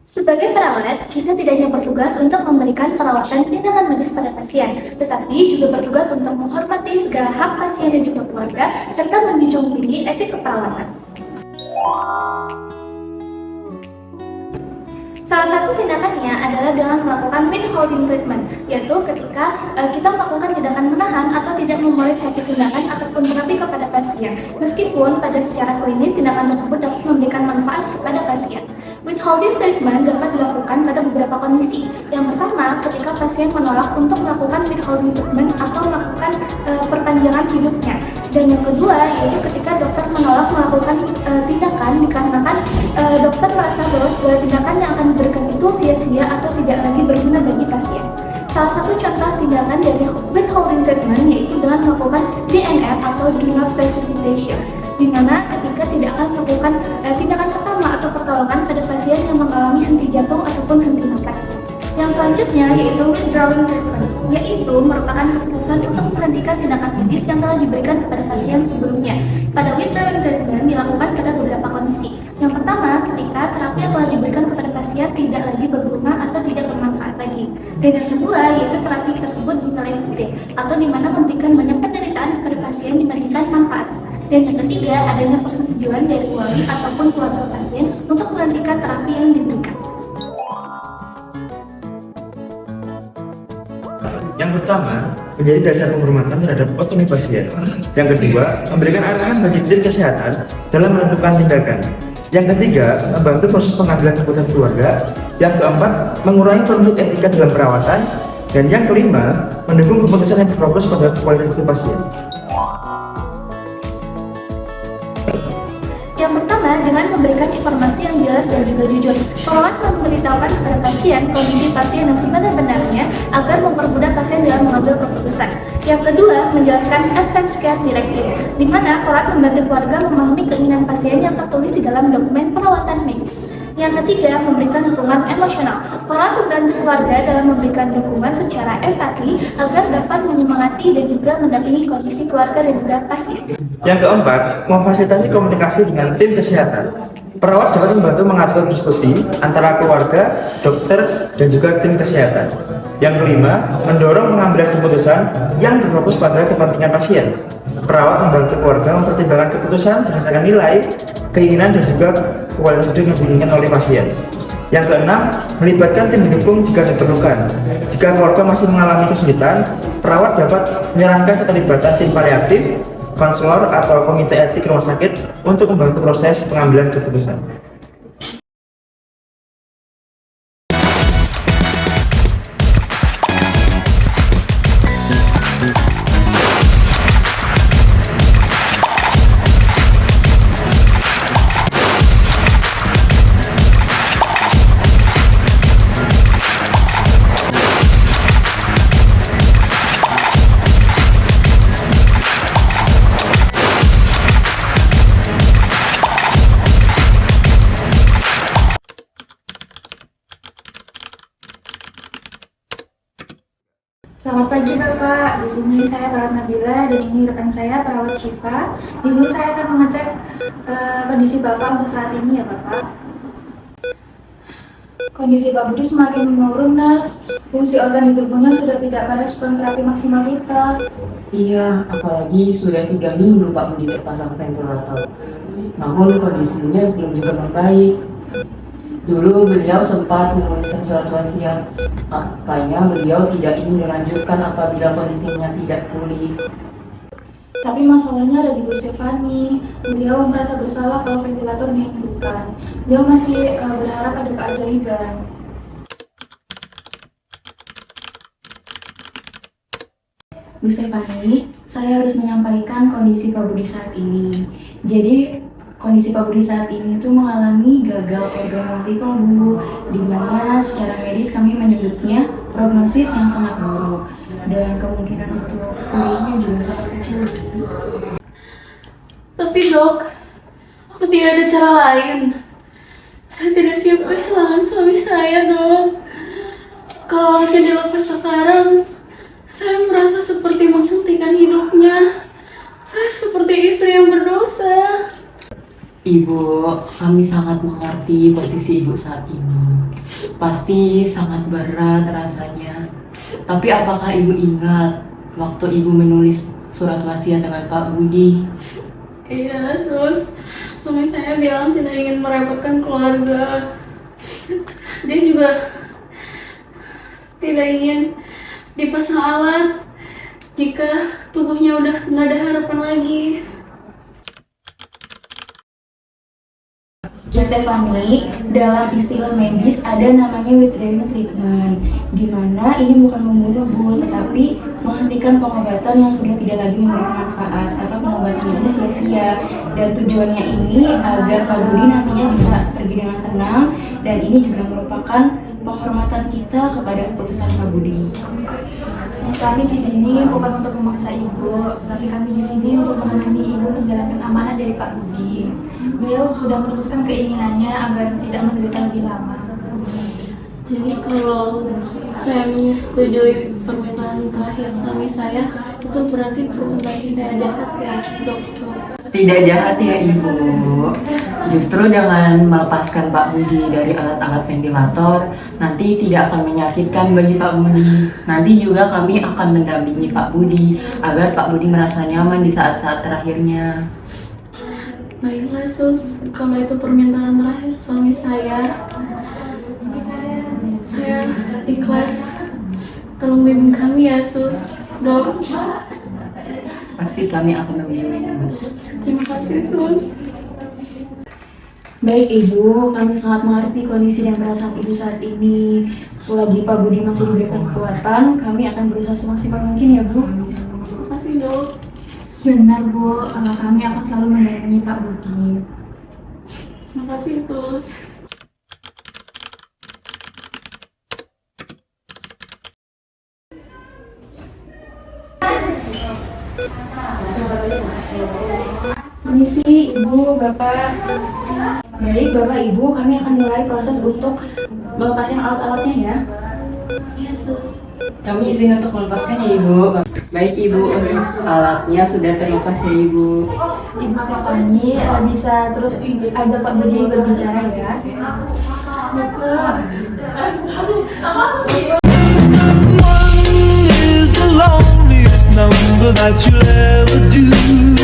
Sebagai perawat, kita tidak hanya bertugas untuk memberikan perawatan tindakan medis pada pasien, tetapi juga bertugas untuk menghormati segala hak pasien dan juga keluarga, serta menjunjung tinggi etik keperawatan. Salah satu tindakannya adalah dengan melakukan withholding treatment, yaitu ketika kita melakukan tindakan menahan atau tidak memulai suatu tindakan ataupun terapi kepada pasien, meskipun pada secara klinis tindakan tersebut dapat memberikan manfaat kepada pasien. Withholding treatment dapat dilakukan pada beberapa kondisi. Yang pertama, ketika pasien menolak untuk melakukan withholding treatment atau melakukan perpanjangan hidupnya. Dan yang kedua, yaitu ketika dokter menolak melakukan tindakan dikarenakan dokter merasa bahwa segala tindakan yang akan diberikan itu sia-sia atau tidak lagi berguna bagi pasien. Salah satu contoh tindakan dari withholding treatment yaitu dengan melakukan DNR atau do not resuscitation, di mana ketika tidak akan melakukan tindakan pertama atau pertolongan pada pasien yang mengalami henti jantung ataupun henti napas. Yang selanjutnya yaitu withdrawing treatment, yaitu merupakan keputusan untuk menghentikan tindakan medis yang telah diberikan kepada pasien sebelumnya. Pada withdrawing treatment dilakukan pada beberapa kondisi. Yang pertama, ketika terapi yang telah diberikan kepada pasien tidak lagi berguna atau tidak bermanfaat lagi. Dan yang kedua, yaitu terapi tersebut dinilai fatigue, atau di mana memberikan banyak penderitaan kepada pasien dibandingkan manfaat. Dan yang ketiga, adanya persetujuan dari wali ataupun keluarga pasien untuk menghentikan terapi yang diberikan. Yang pertama, menjadi dasar penghormatan terhadap otonomi pasien. Yang kedua, memberikan arahan bagi tim kesehatan dalam menentukan tindakan. Yang ketiga, membantu proses pengambilan keputusan keluarga. Yang keempat, mengurangi konflik etika dalam perawatan. Dan yang kelima, mendukung keputusan yang berfokus pada kualitas hidup pasien. Yang pertama, dengan memberikan informasi yang jelas dan juga jujur. Perawat memberitahukan kepada pasien kondisi pasien yang sebenar-benarnya agar mempermudah pasien dalam mengambil keputusan. Yang kedua, menjelaskan advance care directive, di mana perawat membantu keluarga memahami keinginan pasien yang tertulis di dalam dokumen perawatan medis. Yang ketiga, memberikan dukungan emosional. Perawat membantu keluarga dalam memberikan dukungan secara empati agar dapat menyemangati dan juga mendampingi kondisi keluarga dan juga pasien. Yang keempat, memfasilitasi komunikasi dengan tim kesehatan. Perawat dapat membantu mengatur diskusi antara keluarga, dokter, dan juga tim kesehatan. Yang kelima, mendorong pengambilan keputusan yang berfokus pada kepentingan pasien. Perawat membantu keluarga mempertimbangkan keputusan berdasarkan nilai, keinginan, dan juga kualitas hidup yang diinginkan oleh pasien. Yang keenam, melibatkan tim pendukung jika diperlukan. Jika keluarga masih mengalami kesulitan, perawat dapat menyarankan keterlibatan tim paliatif, konselor, atau komite etik rumah sakit untuk membantu proses pengambilan keputusan. Selamat pagi Bapak, di sini saya Perawat Nabila dan ini rekan saya Perawat Syifa. Di sini saya akan mengecek kondisi Bapak untuk saat ini ya Bapak. Kondisi Pak Budi semakin menurun, Nurse. Fungsi organ di tubuhnya sudah tidak merespon terapi maksimal kita. Iya, apalagi sudah 3 minggu Pak Budi terpasang ventilator. Namun kondisinya belum juga membaik. Dulu beliau sempat menuliskan surat wasiat. Apanya beliau tidak ingin melanjutkan apabila kondisinya tidak pulih. Tapi masalahnya ada di Bu Stefani. Beliau merasa bersalah kalau ventilator dihentikan. Beliau masih berharap ada keajaiban. Bu Stefani, saya harus menyampaikan kondisi Pak Budi saat ini. Jadi kondisi Pak Budi saat ini itu mengalami gagal organ multiple, Bu, di mana secara medis kami menyebutnya prognosis yang sangat buruk dan kemungkinan untuk pulihnya juga sangat kecil. Tapi dok, aku tidak ada cara lain. Saya tidak siap kehilangan suami saya, dok. Kalau tidak dilepas sekarang, saya merasa seperti menghentikan hidupnya. Saya seperti istri yang berdosa. Ibu, kami sangat mengerti posisi ibu saat ini. Pasti sangat berat rasanya. Tapi apakah ibu ingat waktu ibu menulis surat wasiat dengan Pak Budi? Iya, Sus. Suami saya bilang tidak ingin merepotkan keluarga. Dia juga tidak ingin dipasang alat jika tubuhnya udah nggak ada harapan lagi. Bu Stefani, dalam istilah medis ada namanya withdrawal treatment, di mana ini bukan membunuh Bu, tetapi menghentikan pengobatan yang sudah tidak lagi memberikan manfaat atau pengobatan ini sia-sia. Dan tujuannya ini agar Pak Budi nantinya bisa pergi dengan tenang, dan ini juga merupakan penghormatan kita kepada keputusan Pak Budi. Kami di sini bukan untuk memaksa ibu, tapi kami di sini untuk menemani ibu menjalankan amanah dari Pak Budi. Beliau sudah meneruskan keinginannya agar tidak menderita lebih lama. Jadi kalau saya menyetujui permintaan terakhir suami saya, itu berarti bukan berarti saya jahat ya, Dok Sus. Tidak jahat ya Ibu. Justru dengan melepaskan Pak Budi dari alat-alat ventilator, nanti tidak akan menyakitkan bagi Pak Budi. Nanti juga kami akan mendampingi Pak Budi agar Pak Budi merasa nyaman di saat-saat terakhirnya. Baiklah Sus, kalau itu permintaan terakhir suami saya ikhlas. Tolong bimbing kami ya Sus, Dok. Pasti kami akan membimbing. Terima kasih Sus. Baik Ibu, kami sangat mengerti kondisi dan perasaan Ibu saat ini. Selagi Pak Budi masih diberikan kekuatan, kami akan berusaha semaksimal mungkin ya Bu. Terima kasih Dok. Benar Bu, kami akan selalu mendampingi Pak Budi. Terima kasih Sus. Permisi Ibu, Bapak. Baik Bapak Ibu, kami akan mulai proses untuk melepaskan alat-alatnya ya. Iya Sus. Kami izin untuk melepaskan ya Ibu. Baik Ibu, untuk alatnya sudah terlepas ya Ibu. Ibu Stefani bisa terus ajak Pak Budi berbicara ya. Bapak. One is the loneliest number that you'll ever do.